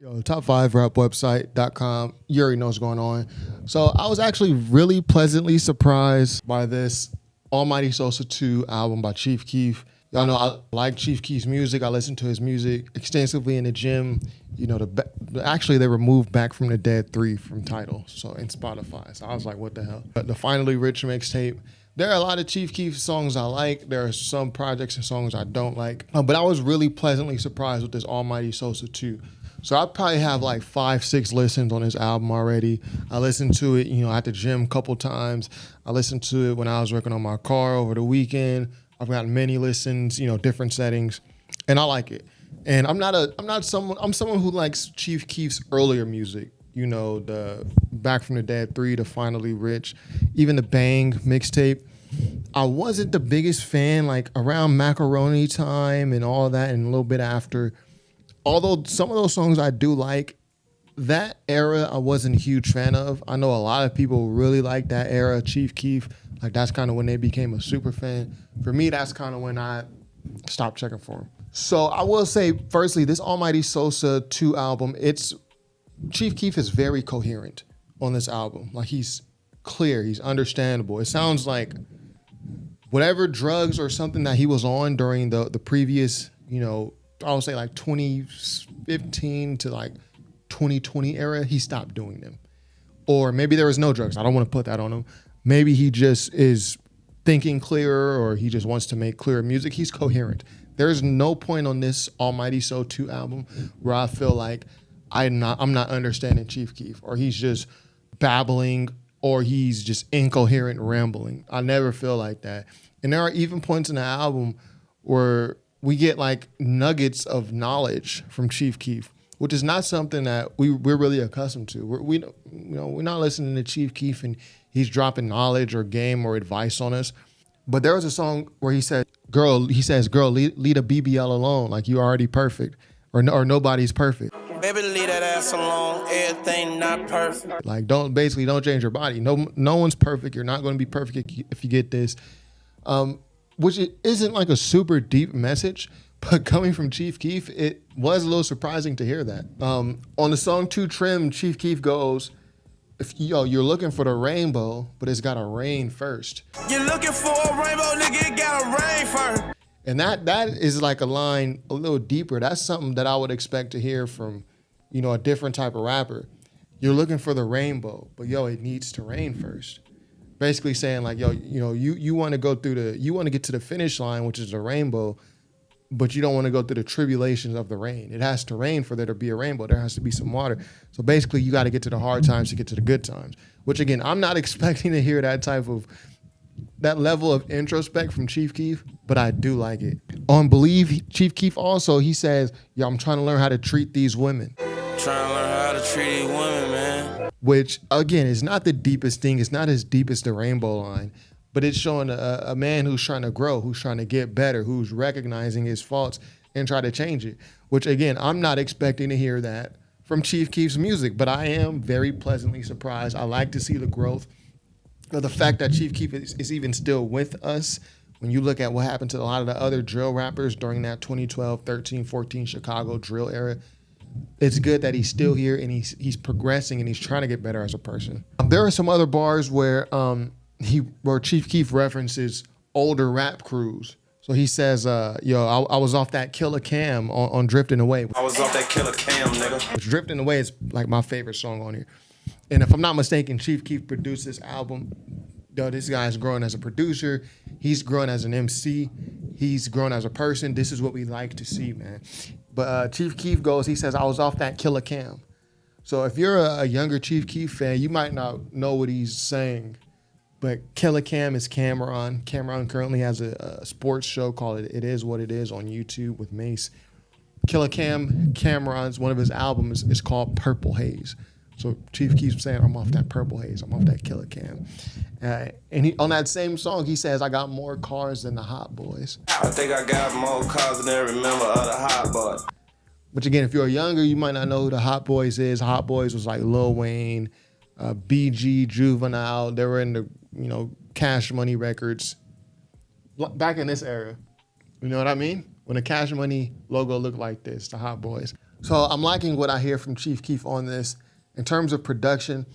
Yo, top5rapwebsite.com. You already know what's going on. So I was actually really pleasantly surprised by this Almighty Sosa 2 album by Chief Keef. Y'all know I like Chief Keef's music. I listen to his music extensively in the gym. You know, actually they removed Back from the Dead 3 from Tidal, so in Spotify. So I was like, what the hell? But the Finally Rich mixtape. There are a lot of Chief Keef songs I like. There are some projects and songs I don't like. But I was really pleasantly surprised with this Almighty Sosa 2. So I probably have like 5-6 listens on this album already. I listened to it, at the gym a couple times. I listened to it when I was working on my car over the weekend. I've gotten many listens, different settings, and I like it. And I'm someone who likes Chief Keef's earlier music. The Back from the Dead 3, the Finally Rich, even the Bang mixtape. I wasn't the biggest fan, like around Macaroni time and all that, and a little bit after. Although some of those songs I do like, that era I wasn't a huge fan of. I know a lot of people really like that era, Chief Keef. Like that's kind of when they became a super fan. For me, that's kind of when I stopped checking for him. So I will say, firstly, this Almighty Sosa 2 album, Chief Keef is very coherent on this album. Like he's clear, he's understandable. It sounds like whatever drugs or something that he was on during the previous, I would say like 2015 to like 2020 era, he stopped doing them. Or maybe there was no drugs. I don't want to put that on him. Maybe he just is thinking clearer or he just wants to make clearer music. He's coherent. There's no point on this Almighty Sosa 2 album where I feel like I'm not understanding Chief Keef or he's just babbling or he's just incoherent rambling. I never feel like that. And there are even points in the album where we get like nuggets of knowledge from Chief Keef, which is not something that we're really accustomed to. We're not listening to Chief Keef and he's dropping knowledge or game or advice on us. But there was a song where he says, girl, leave a BBL alone. Like you already perfect or nobody's perfect. Baby, leave that ass alone. Everything not perfect. Like don't change your body. No one's perfect. You're not going to be perfect if you get this. Which it isn't like a super deep message, but coming from Chief Keef, it was a little surprising to hear that. On the song 2 Trim, Chief Keef goes, if you're looking for the rainbow, but it's gotta rain first. You're looking for a rainbow, nigga, it gotta rain first. And that is like a line a little deeper. That's something that I would expect to hear from, a different type of rapper. You're looking for the rainbow, but it needs to rain first. Basically saying like, you want to get to the finish line, which is the rainbow, but you don't want to go through the tribulations of the rain. It has to rain for there to be a rainbow. There has to be some water. So basically you got to get to the hard times to get to the good times, which again, I'm not expecting to hear that level of introspect from Chief Keef, but I do like it. On Believe, Chief Keef also, he says, I'm trying to learn how to treat these women. Trying to learn how to treat these women, man. Which, again, is not the deepest thing. It's not as deep as the rainbow line, but it's showing a man who's trying to grow, who's trying to get better, who's recognizing his faults and try to change it. Which, again, I'm not expecting to hear that from Chief Keef's music, but I am very pleasantly surprised. I like to see the growth. The fact that Chief Keef is even still with us, when you look at what happened to a lot of the other drill rappers during that 2012, 13, 14 Chicago drill era, it's good that he's still here and he's progressing and he's trying to get better as a person. There are some other bars where Chief Keef references older rap crews. So he says, I was off that Killer Cam on Drifting Away. I was off that Killer Cam, nigga. Which Drifting Away is like my favorite song on here. And if I'm not mistaken, Chief Keef produced this album. This guy's growing as a producer. He's growing as an MC. He's grown as a person. This is what we like to see, man. But Chief Keef he says, I was off that Killer Cam. So if you're a younger Chief Keef fan, you might not know what he's saying. But Killer Cam is Cameron. Cameron currently has a sports show called It Is What It Is on YouTube with Mace. Killer Cameron's, one of his albums is called Purple Haze. So Chief Keef's saying, I'm off that Purple Haze. I'm off that Killer Cam. And on that same song, he says, I got more cars than the Hot Boys. I think I got more cars than every member of the Hot Boys. Which again, if you're younger, you might not know who the Hot Boys is. Hot Boys was like Lil Wayne, BG, Juvenile. They were in the, Cash Money records. Back in this era. You know what I mean? When the Cash Money logo looked like this, the Hot Boys. So I'm liking what I hear from Chief Keef on this. In terms of production,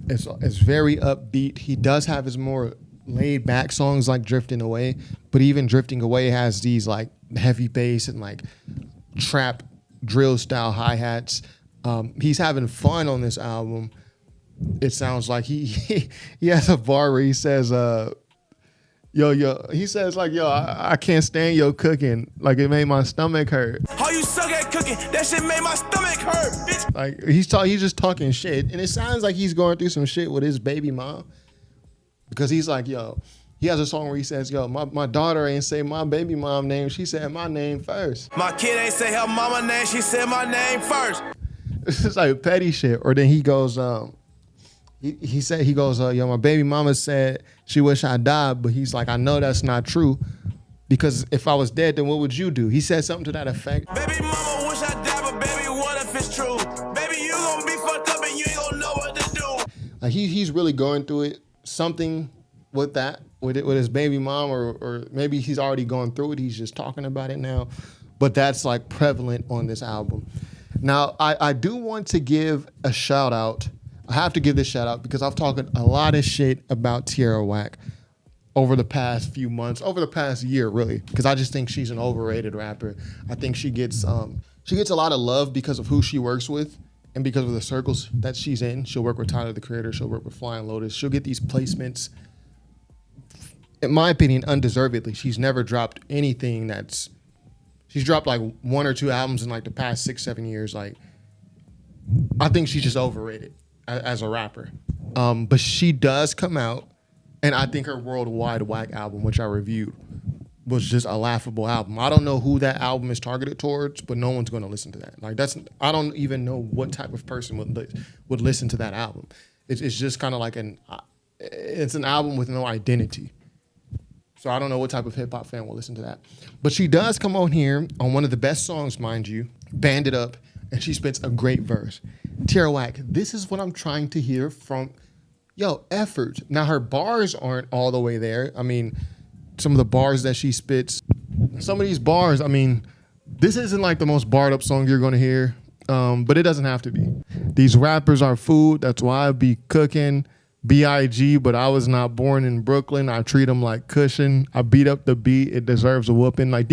it's very upbeat. He does have his more laid back songs like Drifting Away, but even Drifting Away has these like heavy bass and like trap drill style hi-hats. He's having fun on this album. It sounds like he has a bar where he says, he says like, I can't stand your cooking. Like it made my stomach hurt. How you suck at cooking? That shit made my stomach hurt, bitch. Like he's just talking shit. And it sounds like he's going through some shit with his baby mom. Because he's like, he has a song where he says, my daughter ain't say my baby mom name. She said my name first. My kid ain't say her mama name. She said my name first. It's just like petty shit. Or then he goes, he goes, my baby mama said she wish I died, but he's like, I know that's not true, because if I was dead, then what would you do? He said something to that effect. Baby mama wish I died, but baby, what if it's true? Baby, you gonna be fucked up and you ain't gonna know what to do. Like he's really going through it. Something with that, with his baby mom, or maybe he's already going through it. He's just talking about it now, but that's like prevalent on this album. Now, I do want to give a shout out. I have to give this shout out because I've talked a lot of shit about Tierra Whack over the past few months, over the past year, really, because I just think she's an overrated rapper. I think she gets a lot of love because of who she works with and because of the circles that she's in. She'll work with Tyler, the Creator. She'll work with Flying Lotus. She'll get these placements, in my opinion, undeservedly. She's never dropped anything she's dropped like one or two albums in like the past 6-7 years. Like, I think she's just overrated as a rapper. But she does come out, and I think her Worldwide Whack album, which I reviewed, was just a laughable album. I don't know who that album is targeted towards, but no one's going to listen to that. Like I don't even know what type of person would listen to that album. It's just kind of like it's an album with no identity. So I don't know what type of hip hop fan will listen to that. But she does come on here on one of the best songs, mind you, Band It Up, and she spits a great verse. Tierra Whack, this is what I'm trying to hear from, effort. Now her bars aren't all the way there. I mean, some of the bars that she spits, some of these bars, I mean, this isn't like the most barred up song you're gonna hear, but it doesn't have to be. These rappers are food, that's why I be cooking. B.I.G., but I was not born in Brooklyn. I treat them like cushion. I beat up the beat. It deserves a whooping. Like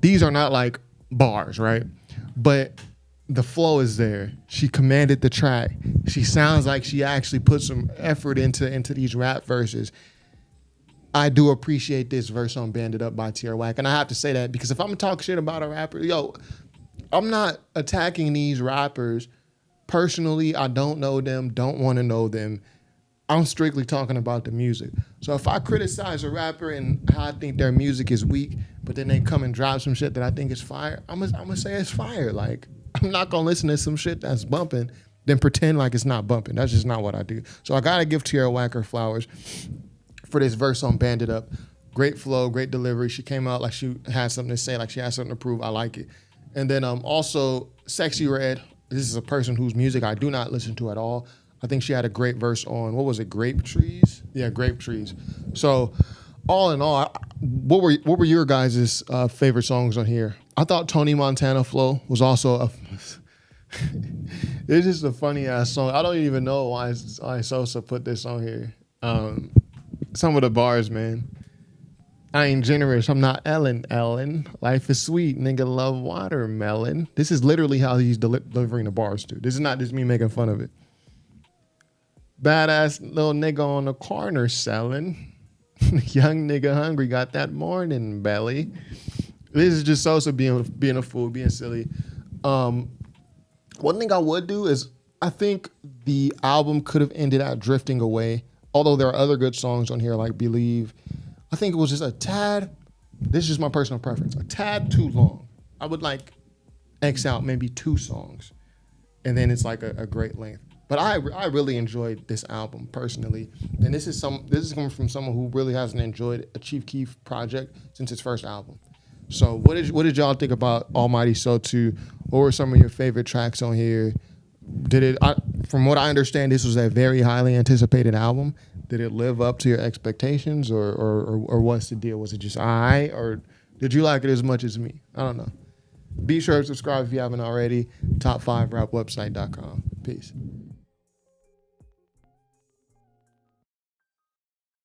these are not like bars, right? But the flow is there. She commanded the track. She sounds like she actually put some effort into these rap verses. I do appreciate this verse on Banded Up by Tierra Whack. And I have to say that because if I'm gonna talk shit about a rapper, I'm not attacking these rappers personally. I don't know them, don't want to know them. I'm strictly talking about the music. So if I criticize a rapper and how I think their music is weak, but then they come and drop some shit that I think is fire, I'm gonna say it's fire. Like, I'm not gonna listen to some shit that's bumping, then pretend like it's not bumping. That's just not what I do. So I gotta give Tierra Whack her flowers for this verse on Banded Up. Great flow, great delivery. She came out like she had something to say, like she had something to prove. I like it. And then also Sexy Red. This is a person whose music I do not listen to at all. I think she had a great verse on, what was it, Grape Trees? Yeah, Grape Trees. So all in all, what were your guys' favorite songs on here? I thought Tony Montana Flow was also it's just a funny ass song. I don't even know why Sosa put this on here. Some of the bars, man. I ain't generous. I'm not Ellen. Life is sweet. Nigga love watermelon. This is literally how he's delivering the bars, too. This is not just me making fun of it. Badass little nigga on the corner selling. Young nigga hungry, got that morning belly. This is just Sosa being a fool, being silly. One thing I would do is I think the album could have ended at Drifting Away. Although there are other good songs on here like Believe. I think it was just a tad, this is just my personal preference, a tad too long. I would like X out maybe 2 songs. And then it's like a great length. But I really enjoyed this album personally, and this is coming from someone who really hasn't enjoyed a Chief Keef project since his first album. So what did y'all think about Almighty So 2? What were some of your favorite tracks on here? From what I understand, this was a very highly anticipated album. Did it live up to your expectations, or what's the deal? Was it just or did you like it as much as me? I don't know. Be sure to subscribe if you haven't already. Top5rapwebsite.com. Peace.